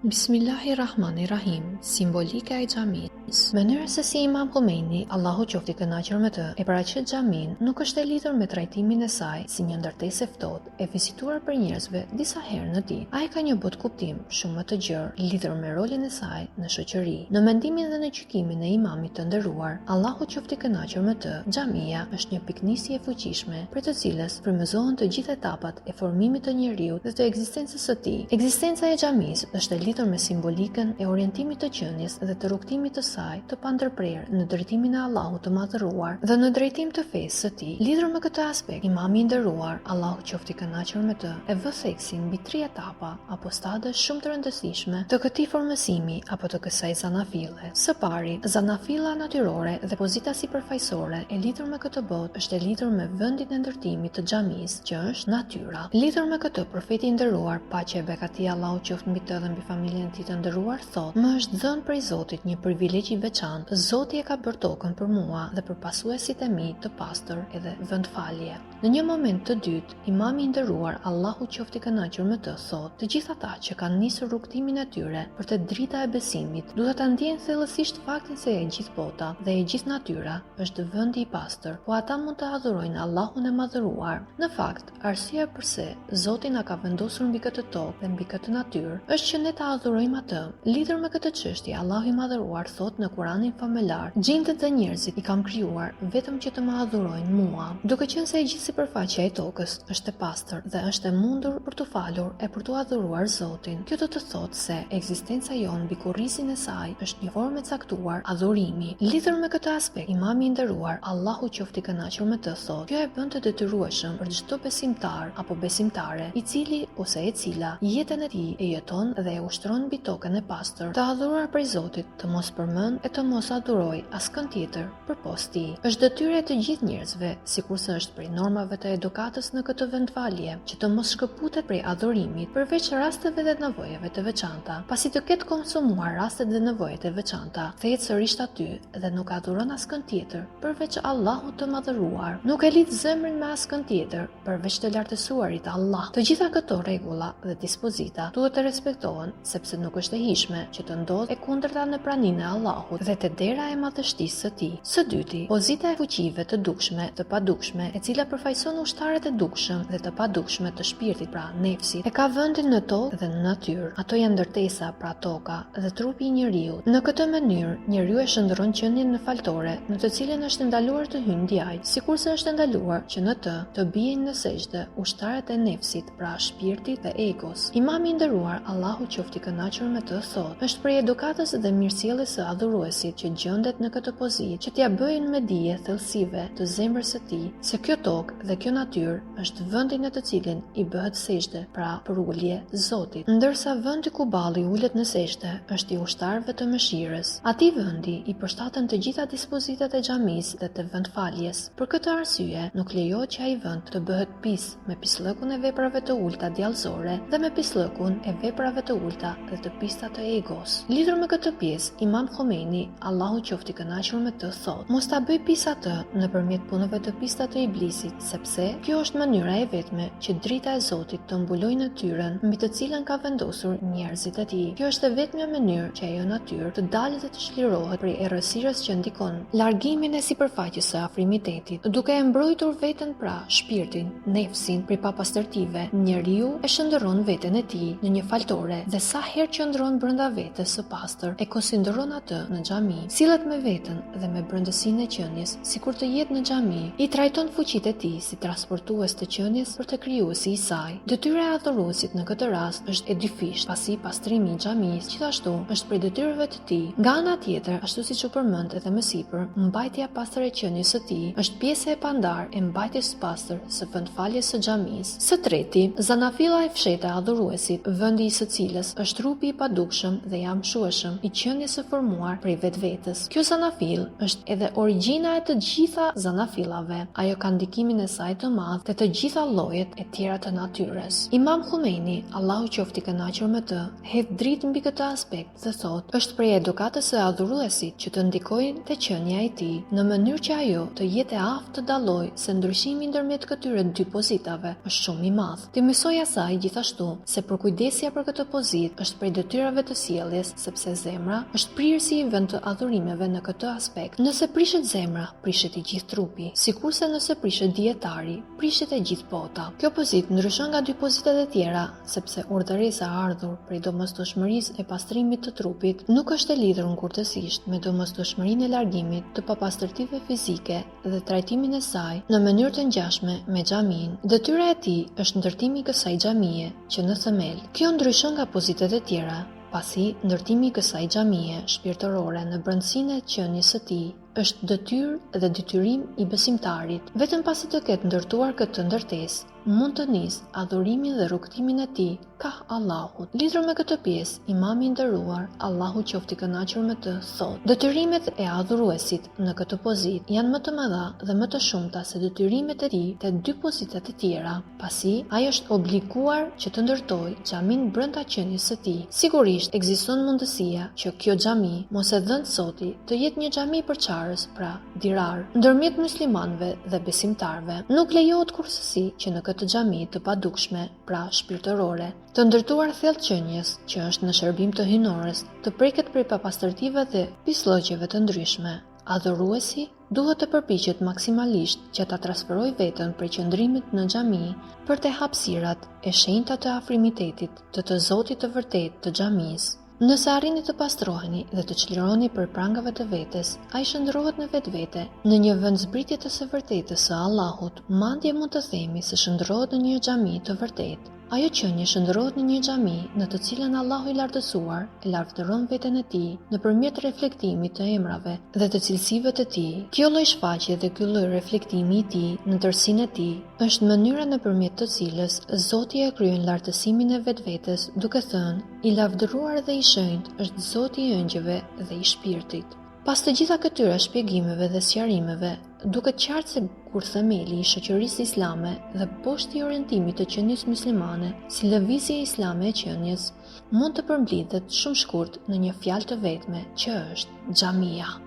Bismillahirrahmanirrahim, simbolika e xhamisë. Mënyra se si Imam Khomeini, Allahu qoftë i kënaqur me të, e paraqet xhamin nuk është e lidhur me trajtimin e saj si një ndërtesë e ftohtë, e vizituar për njerëzve disa herë në ditë. Ai ka një botë kuptim shumë më të gjerë lidhur me rolin e saj në shoqëri. Në mendimin dhe në gjykimin e Imamit të nderuar, Allahu qoftë i kënaqur me të, xhamia është një piknisje e fuqishme për të cilës frymëzohen të gjithë etapat e formimit të njeriut dhe të ekzistencës së tij. Ekzistenca e xhamisë është e lidhur me simbolikën e orientimit të qenies dhe të rrugtimit të saj të pandërprerë në drejtimin e Allahut të madhëruar dhe në drejtim të fesë së tij. Lidhur me këtë aspekt, Imami i nderuar, Allahu qoftë i kënaqur me të, e vë theksin mbi 3 etapa apo stade shumë të rëndësishme të këtij formësimi apo të kësaj zanafille. Së pari, zanafilla natyrore dhe pozita sipërfaqësore e lidhur me këtë botë është e lidhur me vendin e ndërtimit të xhamisë, që është natyra. Lidhur me këtë, profeti i nderuar, paqja e bekati Allahu qoftë mbi të dhe mbi familjen e tij të nderuar, thotë: "Më është dhënë prej Zotit një privilegj i veçantë. Zoti e ka bërë tokën për mua dhe për pasuesit e mi të pastër edhe vendfalje." Në një moment të dytë, Imami i nderuar, Allahu qoftë i kënaqur me të, thotë: "Të gjithë ata që kanë nisur rrugtimin e tyre për të drita e besimit, duhet ta ndjejnë thellësisht faktin se e gjithë bota dhe e gjithë natyra është vendi i pastër, ku ata mund të adhurojnë Allahun e madhëruar." Në fakt, arsyeja pse Zoti na ka vendosur mbi këtë tokë dhe mbi këtë natyrë është që ne ta adhurojmë atë. Lidhur me këtë çështje, Allahu i madhëruar thotë në Kuranin famëlar: "Gjindet dhe njerëzit i kam krijuar vetëm që të më adhurojnë mua." Duke qenë se e gjithë sipërfaqja e tokës është e pastër dhe është e mundur për të falur e për të adhuruar Zotin, kjo do të thotë se ekzistenca jonë mbi kurrizin e saj është një formë e caktuar adhurimi. Lidhur me këtë aspekt, Imami i nderuar, Allahu qoftë i kënaqur me të, thotë: "Kjo e bën të detyrueshëm për çdo besimtar apo besimtare i cili ose e cila jetën e tij e jeton dhe e ushtron mbi tokën e pastër, të adhuruar prej Zotit, të mos përmend e të mos adhuroj askën tjetër përpos tij. Është detyrë e të gjithë njerëzve, sikurse është prej normave të edukatës në këtë vendfalje, që të mos shkëputet prej adhurimit përveç rasteve dhe nevojave të veçanta. Pasi të ketë konsumuar rastet dhe nevojat e veçanta, kthehet sërish aty dhe nuk adhuron askën tjetër përveç Allahut të madhëruar. Nuk e lidh zemrën me askën tjetër përveç të lartësuarit Allah. Të gjitha këto rregulla dhe dispozita duhet të respektohen, sepse nuk është e hishme që të ndodhë e kundërta në praninë e Allahut dhe te dera e madhështisë së tij. Së dyti, pozita e fuqive të dukshme, të padukshme, e cila përfaqëson ushtarët e dukshëm dhe të padukshme të shpirtit, pra nefsit, e ka vendin në tokë dhe në natyrë. Ato janë ndërtesa, pra toka dhe trupi i njeriut. Në këtë mënyrë, njeriu e shndërron qendjen në faltore, në të cilën është ndaluar të hyjë ndjaj, sikurse është ndaluar që në të bijnë në sejdë ushtarët e nefsit, pra shpirtit dhe egos. Imami i nderuar, Allahu qoftë i kënaqur me të, thotë: "Është prej edukatës dhe mirësjelljes së adhuruesit që gjendet në këtë pozitë që t'ia bëjnë me dije thellësive të zemrës së tij se kjo tokë dhe kjo natyrë është vendi në të cilin i bëhet sejdë, pra për ulje Zotit, ndërsa vendi ku balli ulet në sejdë është i ushtarëve të mëshirës. Atij vendi i përshtaten të gjitha dispozitat e xhamisë dhe të vendfaljes. Për këtë arsye, nuk lejohet që ai vend të bëhet pis me pislëkun e veprave të ulta djallësore dhe me pislëkun e veprave të ulta dhe të pista të egos." Lidhur me këtë pjesë, Imam Khomeini, Allahu qoftë i kënaqur me të, thotë: "Mos ta bëj pis atë nëpërmjet punëve të pista të iblisit, sepse kjo është mënyra e vetme që drita e Zotit të mbulojë natyrën mbi të cilën ka vendosur njerëzit e tij. Kjo është e vetmja mënyrë që ajo natyrë të dalë dhe të çlirohet prej errësirës që ndikon largimin e sipërfaqes së afrimitetit, duke e mbrojtur veten, pra shpirtin, nefsin, prej papastërtive. Njeriu e shndërron veten e tij në një faltore dhe sa herë qëndron brenda vetes së pastër, e konsideron atë në xhami. Sillet me veten dhe me brendësinë e qenies, sikur të jetë në xhami. I trajton fuqitë e tij si transportues të qenies për të krijuesi i saj. Detyra e adhuruesit në këtë rast është e dyfisht, pasi pastrimi i xhamisë gjithashtu është prej detyrave të tij. Nga ana tjetër, ashtu siç u përmend edhe më sipër, mbajtja e pastër e qenies së tij është pjesë e pandar e mbajtjes së pastër së vendfaljes së xhamisë. Së treti, zanafilla e fshehtë e adhuruesit, vendi i së cilës është trupi i padukshëm dhe i amshueshëm i qenies së formuar prej vetvetes. Kjo zanafil është edhe origjina e të gjitha zanafillave. Ajo ka ndikimin e saj të madh te të gjitha llojet e tjera të natyrës. Imam Khomeini, Allahu qoftë i kënaqur me të, hedh dritë mbi këtë aspekt dhe thotë: "Është prej edukatës së adhuruesit që të ndikojnë te qenia e tij, në mënyrë që ajo të jetë e aftë të dallojë se ndryshimi ndërmjet këtyre dy pozitave është shumë i madh. Të mësoj asaj gjithashtu se përkujdesja për këtë pozitë namazit është prej detyrave të sjelljes, sepse zemra është prirë si i vend të adhurimeve në këtë aspekt. Nëse prishet zemra, prishet i gjithë trupi, sikurse nëse prishet dietari, prishet e gjithë bota. Kjo pozitë ndryshon nga dy pozitat e tjera, sepse urdhëresa e ardhur prej domosdoshmërisë e pastrimit të trupit nuk është e lidhur ngurtësisht me domosdoshmërinë e largimit të papastërtive fizike dhe trajtimin e saj në mënyrë të ngjashme me xhamin. Detyra e tij është ndërtimi i kësaj xhamie që në themel. Kjo ndryshon nga pozitat e tjera, pasi ndërtimi i kësaj xhamie shpirtërore në brendësinë e qenies së tij është detyrë dhe detyrim i besimtarit. Vetëm pasi të ketë ndërtuar këtë ndërtesë, mund të nisë adhurimin dhe rrugtimin e tij ka Allahut. Lidhur me këtë pjesë, Imami i nderuar, Allahu qoftë i kënaqur me të, thotë: detyrimet e adhuruesit në këtë pozitë janë më të mëdha dhe më të shumta se detyrimet e tij te dy pozitat e tjera, pasi ai është obliguar që të ndërtojë xhamin brenda qenies së tij. Sigurisht ekziston mundësia që kjo xhami, mos e dhënë Zoti, të jetë një xhami përçarës, pra dirar, ndërmjet muslimanëve dhe besimtarëve. Nuk lejohet kurrësi që në këtë xhami të padukshme, pra shpirtërore, të ndërtuar thellë qenies, që është në shërbim të hyjnores, të preket prej papastërtive dhe pisllogjeve të ndryshme. Adhuruesi duhet të përpiqet maksimalisht që ta transferojë veten prej qëndrimit në xhami për te hapësirat e shenjta të afrimitetit të Zotit të vërtet të xhamisë. Nëse arrini të pastroheni dhe të çlironi për prangave të vetes, ai shndrohet në vetvete, në një vend zbritje të së vërtetës së Allahut. Madje mund të themi se shndrohet në një xhami të vërtetë. Ajo qenie shndrohet në një xhami në të cilën Allahu i lartësuar e lartëron veten e tij nëpërmjet reflektimit të emrave dhe të cilësive të tij. Kjo lloj shfaqje dhe ky lloj reflektimi i tij në tërësinë e tij është mënyra nëpërmjet të cilës Zoti e kryen lartësimin e vetvetes, duke thënë: i lavdëruar dhe i shenjtë është Zoti i ëngjëve dhe i shpirtit. Pas të gjitha këtyre shpjegimeve dhe sqarimeve, duket qartë se kur themeli i shoqërisë islame dhe poshti i orientimit të qenies muslimane, si lëvizje islame e qenies, mund të përmblidhet shumë shkurt në një fjalë të vetme, që është xhamia.